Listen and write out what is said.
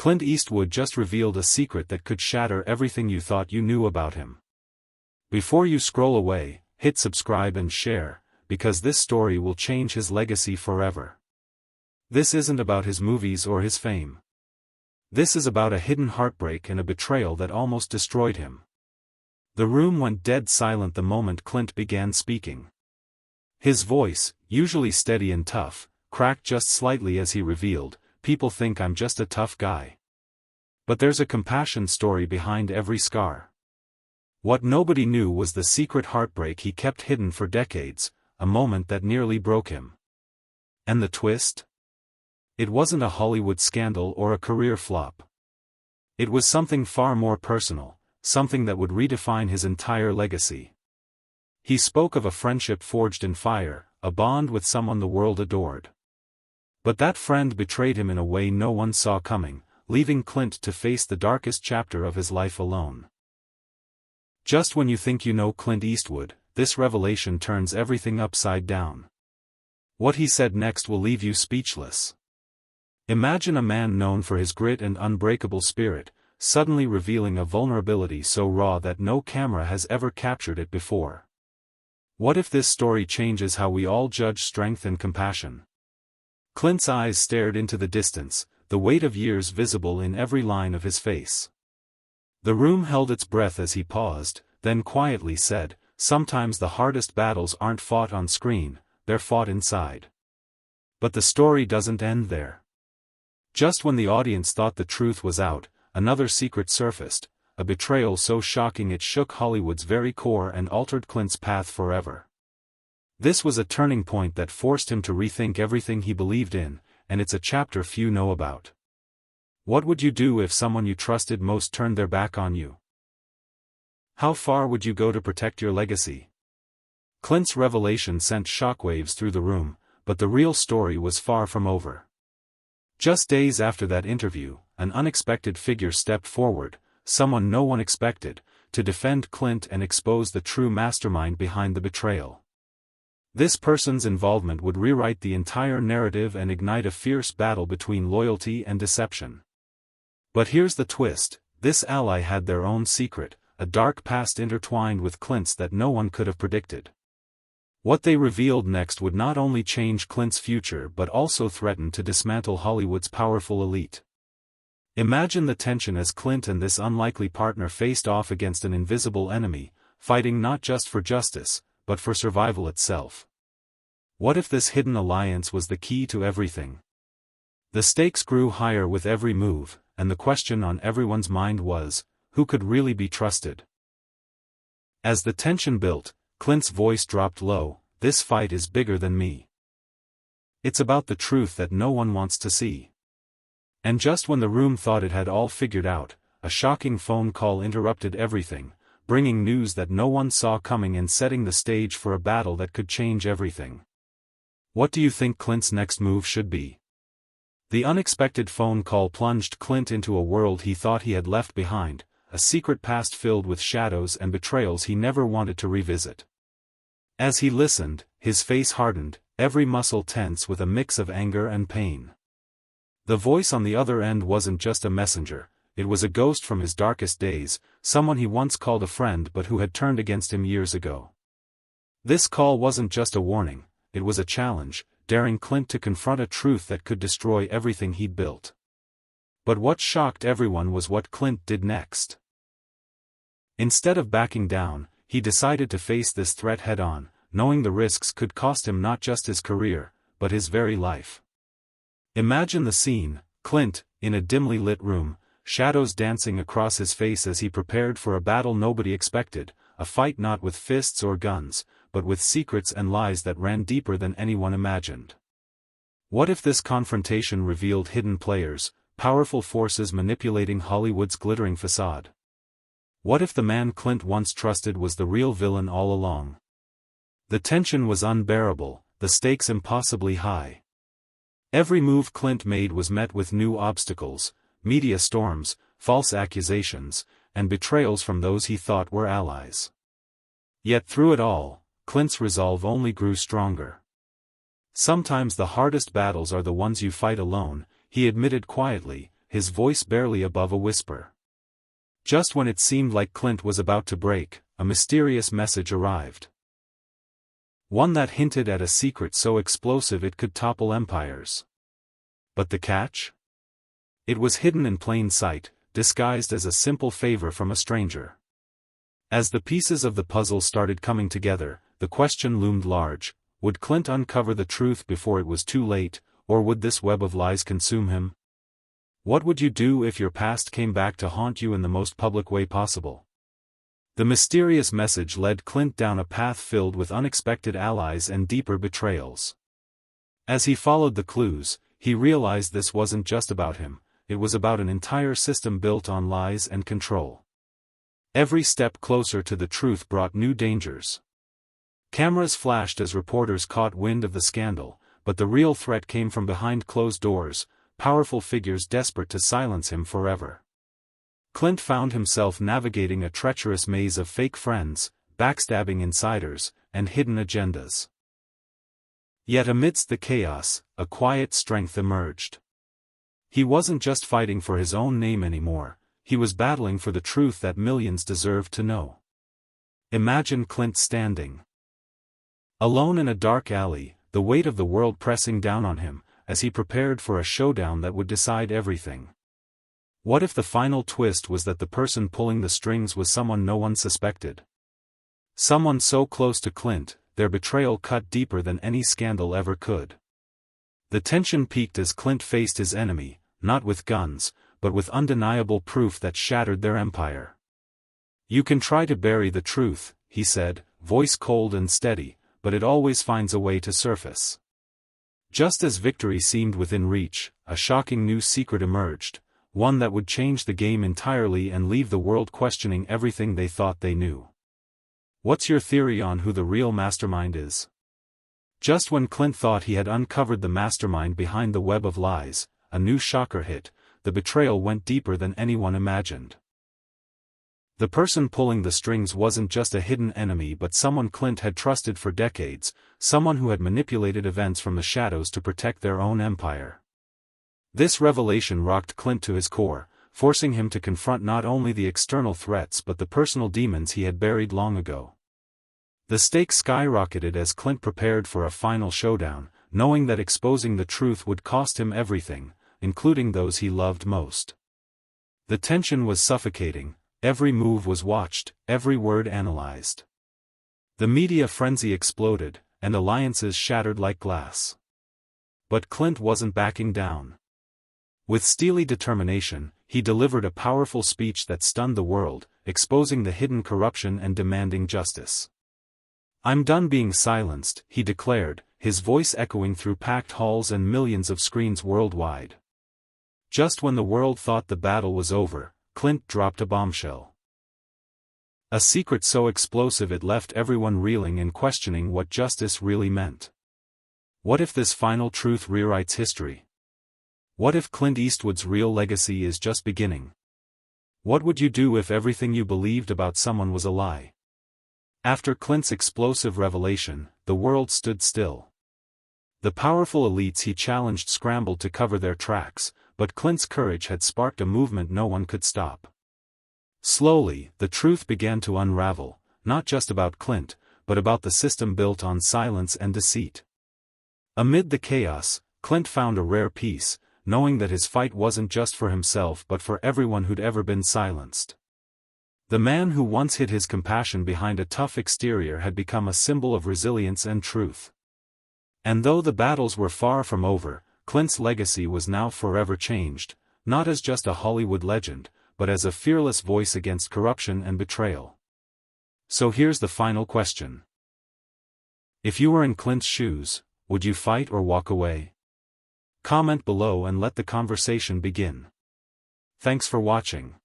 Clint Eastwood just revealed a secret that could shatter everything you thought you knew about him. Before you scroll away, hit subscribe and share, because this story will change his legacy forever. This isn't about his movies or his fame. This is about a hidden heartbreak and a betrayal that almost destroyed him. The room went dead silent the moment Clint began speaking. His voice, usually steady and tough, cracked just slightly as he revealed, "People think I'm just a tough guy. But there's a compassion story behind every scar." What nobody knew was the secret heartbreak he kept hidden for decades, a moment that nearly broke him. And the twist? It wasn't a Hollywood scandal or a career flop. It was something far more personal, something that would redefine his entire legacy. He spoke of a friendship forged in fire, a bond with someone the world adored. But that friend betrayed him in a way no one saw coming, leaving Clint to face the darkest chapter of his life alone. Just when you think you know Clint Eastwood, this revelation turns everything upside down. What he said next will leave you speechless. Imagine a man known for his grit and unbreakable spirit, suddenly revealing a vulnerability so raw that no camera has ever captured it before. What if this story changes how we all judge strength and compassion? Clint's eyes stared into the distance, the weight of years visible in every line of his face. The room held its breath as he paused, then quietly said, "Sometimes the hardest battles aren't fought on screen, they're fought inside." But the story doesn't end there. Just when the audience thought the truth was out, another secret surfaced, a betrayal so shocking it shook Hollywood's very core and altered Clint's path forever. This was a turning point that forced him to rethink everything he believed in, and it's a chapter few know about. What would you do if someone you trusted most turned their back on you? How far would you go to protect your legacy? Clint's revelation sent shockwaves through the room, but the real story was far from over. Just days after that interview, an unexpected figure stepped forward, someone no one expected, to defend Clint and expose the true mastermind behind the betrayal. This person's involvement would rewrite the entire narrative and ignite a fierce battle between loyalty and deception. But here's the twist: this ally had their own secret, a dark past intertwined with Clint's that no one could have predicted. What they revealed next would not only change Clint's future but also threaten to dismantle Hollywood's powerful elite. Imagine the tension as Clint and this unlikely partner faced off against an invisible enemy, fighting not just for justice, but for survival itself. What if this hidden alliance was the key to everything? The stakes grew higher with every move, and the question on everyone's mind was, who could really be trusted? As the tension built, Clint's voice dropped low, "This fight is bigger than me. It's about the truth that no one wants to see." And just when the room thought it had all figured out, a shocking phone call interrupted everything, bringing news that no one saw coming and setting the stage for a battle that could change everything. What do you think Clint's next move should be? The unexpected phone call plunged Clint into a world he thought he had left behind, a secret past filled with shadows and betrayals he never wanted to revisit. As he listened, his face hardened, every muscle tense with a mix of anger and pain. The voice on the other end wasn't just a messenger, it was a ghost from his darkest days, someone he once called a friend but who had turned against him years ago. This call wasn't just a warning, it was a challenge, daring Clint to confront a truth that could destroy everything he'd built. But what shocked everyone was what Clint did next. Instead of backing down, he decided to face this threat head-on, knowing the risks could cost him not just his career, but his very life. Imagine the scene: Clint, in a dimly lit room, shadows dancing across his face as he prepared for a battle nobody expected, a fight not with fists or guns, but with secrets and lies that ran deeper than anyone imagined. What if this confrontation revealed hidden players, powerful forces manipulating Hollywood's glittering facade? What if the man Clint once trusted was the real villain all along? The tension was unbearable, the stakes impossibly high. Every move Clint made was met with new obstacles, media storms, false accusations, and betrayals from those he thought were allies. Yet through it all, Clint's resolve only grew stronger. Sometimes the hardest battles are the ones you fight alone, he admitted quietly, his voice barely above a whisper. Just when it seemed like Clint was about to break, a mysterious message arrived. One that hinted at a secret so explosive it could topple empires. But the catch? It was hidden in plain sight, disguised as a simple favor from a stranger. As the pieces of the puzzle started coming together, the question loomed large: would Clint uncover the truth before it was too late, or would this web of lies consume him? What would you do if your past came back to haunt you in the most public way possible? The mysterious message led Clint down a path filled with unexpected allies and deeper betrayals. As he followed the clues, he realized this wasn't just about him, it was about an entire system built on lies and control. Every step closer to the truth brought new dangers. Cameras flashed as reporters caught wind of the scandal, but the real threat came from behind closed doors, powerful figures desperate to silence him forever. Clint found himself navigating a treacherous maze of fake friends, backstabbing insiders, and hidden agendas. Yet amidst the chaos, a quiet strength emerged. He wasn't just fighting for his own name anymore, he was battling for the truth that millions deserved to know. Imagine Clint standing alone in a dark alley, the weight of the world pressing down on him, as he prepared for a showdown that would decide everything. What if the final twist was that the person pulling the strings was someone no one suspected? Someone so close to Clint, their betrayal cut deeper than any scandal ever could. The tension peaked as Clint faced his enemy, not with guns, but with undeniable proof that shattered their empire. "You can try to bury the truth," he said, voice cold and steady, "but it always finds a way to surface." Just as victory seemed within reach, a shocking new secret emerged, one that would change the game entirely and leave the world questioning everything they thought they knew. What's your theory on who the real mastermind is? Just when Clint thought he had uncovered the mastermind behind the web of lies, a new shocker hit. The betrayal went deeper than anyone imagined. The person pulling the strings wasn't just a hidden enemy but someone Clint had trusted for decades, someone who had manipulated events from the shadows to protect their own empire. This revelation rocked Clint to his core, forcing him to confront not only the external threats but the personal demons he had buried long ago. The stakes skyrocketed as Clint prepared for a final showdown, knowing that exposing the truth would cost him everything, including those he loved most. The tension was suffocating, every move was watched, every word analyzed. The media frenzy exploded, and alliances shattered like glass. But Clint wasn't backing down. With steely determination, he delivered a powerful speech that stunned the world, exposing the hidden corruption and demanding justice. "I'm done being silenced," he declared, his voice echoing through packed halls and millions of screens worldwide. Just when the world thought the battle was over, Clint dropped a bombshell. A secret so explosive it left everyone reeling and questioning what justice really meant. What if this final truth rewrites history? What if Clint Eastwood's real legacy is just beginning? What would you do if everything you believed about someone was a lie? After Clint's explosive revelation, the world stood still. The powerful elites he challenged scrambled to cover their tracks, but Clint's courage had sparked a movement no one could stop. Slowly, the truth began to unravel, not just about Clint, but about the system built on silence and deceit. Amid the chaos, Clint found a rare peace, knowing that his fight wasn't just for himself but for everyone who'd ever been silenced. The man who once hid his compassion behind a tough exterior had become a symbol of resilience and truth. And though the battles were far from over, Clint's legacy was now forever changed, not as just a Hollywood legend, but as a fearless voice against corruption and betrayal. So here's the final question. If you were in Clint's shoes, would you fight or walk away? Comment below and let the conversation begin. Thanks for watching.